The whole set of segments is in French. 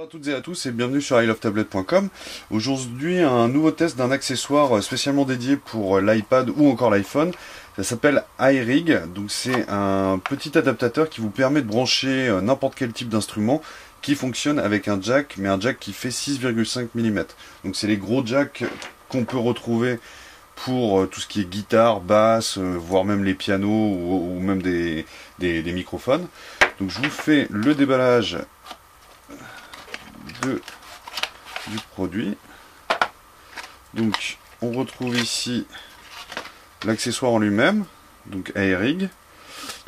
Bonjour à toutes et à tous et bienvenue sur ilovetablet.com. Aujourd'hui un nouveau test d'un accessoire spécialement dédié pour l'iPad ou encore l'iPhone. Ça s'appelle iRig, donc c'est un petit adaptateur qui vous permet de brancher n'importe quel type d'instrument qui fonctionne avec un jack, mais un jack qui fait 6,5 mm. Donc c'est les gros jacks qu'on peut retrouver pour tout ce qui est guitare, basse, voire même les pianos ou même des microphones. Donc je vous fais le déballage du produit. Donc on retrouve ici l'accessoire en lui-même, donc iRig.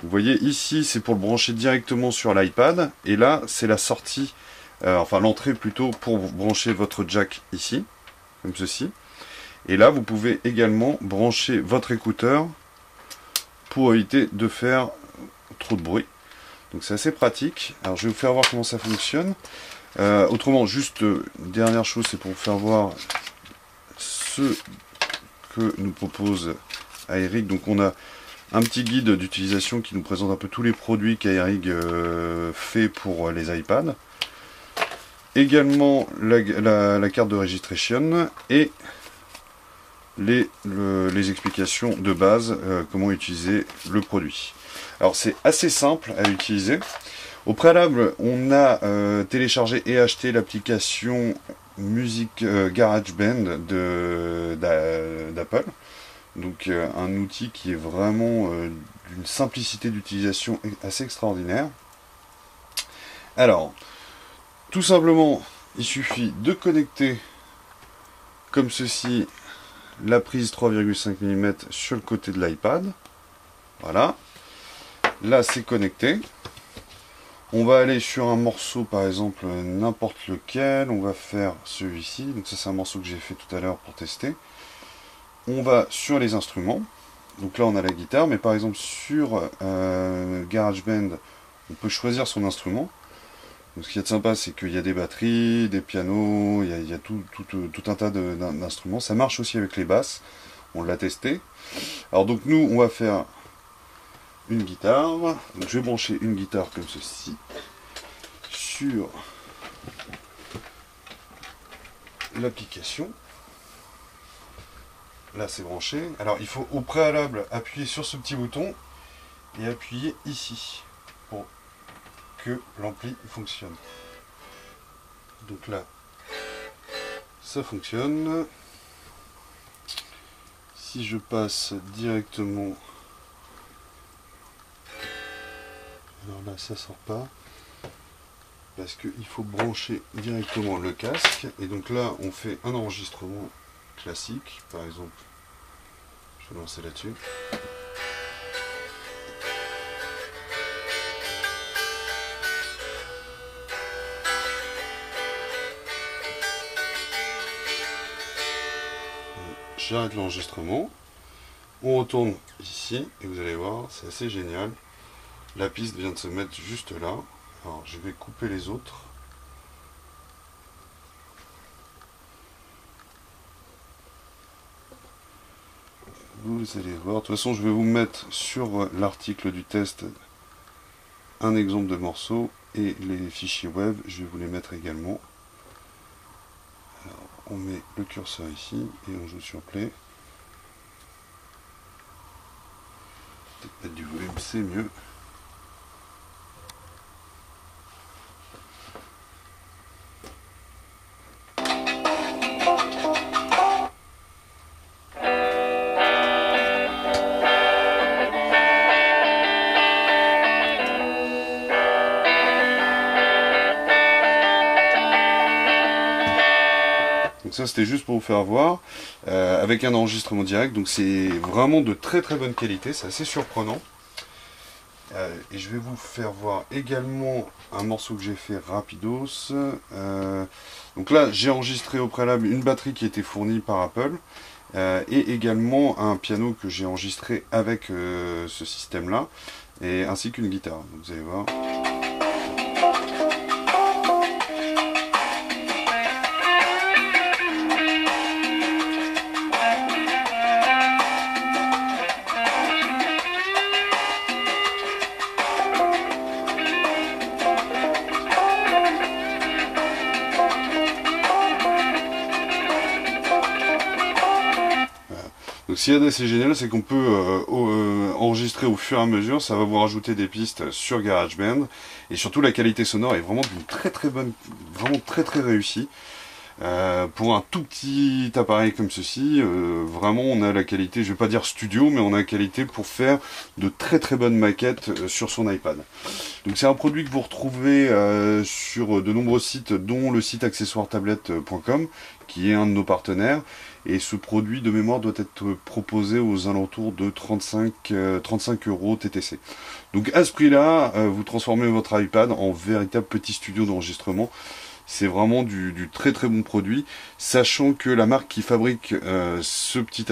Vous voyez ici c'est pour le brancher directement sur l'iPad, et là c'est la sortie, enfin l'entrée plutôt, pour brancher votre jack ici, comme ceci. Et là vous pouvez également brancher votre écouteur pour éviter de faire trop de bruit. Donc c'est assez pratique. Alors je vais vous faire voir comment ça fonctionne. Autrement, juste dernière chose, c'est pour vous faire voir ce que nous propose iRig. Donc on a un petit guide d'utilisation qui nous présente un peu tous les produits qu'iRig fait pour les iPads. Également la carte de registration et les explications de base, comment utiliser le produit. Alors c'est assez simple à utiliser. Au préalable, on a téléchargé et acheté l'application Music GarageBand d'Apple. Donc un outil qui est vraiment d'une simplicité d'utilisation assez extraordinaire. Alors, tout simplement, il suffit de connecter comme ceci la prise 3,5 mm sur le côté de l'iPad. Voilà. Là, c'est connecté. On va aller sur un morceau, par exemple, n'importe lequel. On va faire celui-ci. Donc ça, c'est un morceau que j'ai fait tout à l'heure pour tester. On va sur les instruments. Donc là, on a la guitare. Mais par exemple, sur GarageBand, on peut choisir son instrument. Donc ce qui est sympa, c'est qu'il y a des batteries, des pianos, il y a tout un tas d'instruments. Ça marche aussi avec les basses. On l'a testé. Alors donc nous, on va faire une guitare. Donc je vais brancher une guitare comme ceci sur l'application. Là c'est branché. Alors il faut au préalable appuyer sur ce petit bouton et appuyer ici pour que l'ampli fonctionne. Donc là ça fonctionne. Si je passe directement, alors là ça sort pas parce qu'il faut brancher directement le casque, et donc là on fait un enregistrement classique. Par exemple, je vais lancer là-dessus. J'arrête l'enregistrement, on retourne ici et vous allez voir, c'est assez génial. La piste vient de se mettre juste là. Alors je vais couper les autres. Vous allez voir, de toute façon je vais vous mettre sur l'article du test un exemple de morceau, et les fichiers web, je vais vous les mettre également. Alors, on met le curseur ici et on joue sur play. Peut-être mettre du volume, c'est mieux. Donc ça c'était juste pour vous faire voir, avec un enregistrement direct, donc c'est vraiment de très très bonne qualité, c'est assez surprenant. Et je vais vous faire voir également un morceau que j'ai fait rapidos. Donc là j'ai enregistré au préalable une batterie qui était fournie par Apple, et également un piano que j'ai enregistré avec ce système là, et ainsi qu'une guitare. Donc vous allez voir. ce qu'il y a d'assez génial, c'est qu'on peut enregistrer au fur et à mesure, ça va vous rajouter des pistes sur GarageBand, et surtout la qualité sonore est vraiment d'une très très bonne, vraiment très très réussie. Pour un tout petit appareil comme ceci, vraiment on a la qualité, je vais pas dire studio, mais on a la qualité pour faire de très très bonnes maquettes sur son iPad. Donc c'est un produit que vous retrouvez sur de nombreux sites, dont le site accessoirestablette.com, qui est un de nos partenaires, et ce produit de mémoire doit être proposé aux alentours de 35 € TTC. Donc à ce prix-là, vous transformez votre iPad en véritable petit studio d'enregistrement. C'est vraiment du très très bon produit, sachant que la marque qui fabrique ce petit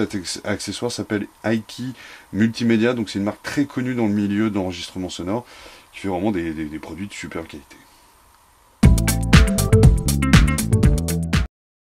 accessoire s'appelle Aiki Multimédia, donc c'est une marque très connue dans le milieu d'enregistrement sonore, qui fait vraiment des produits de super qualité.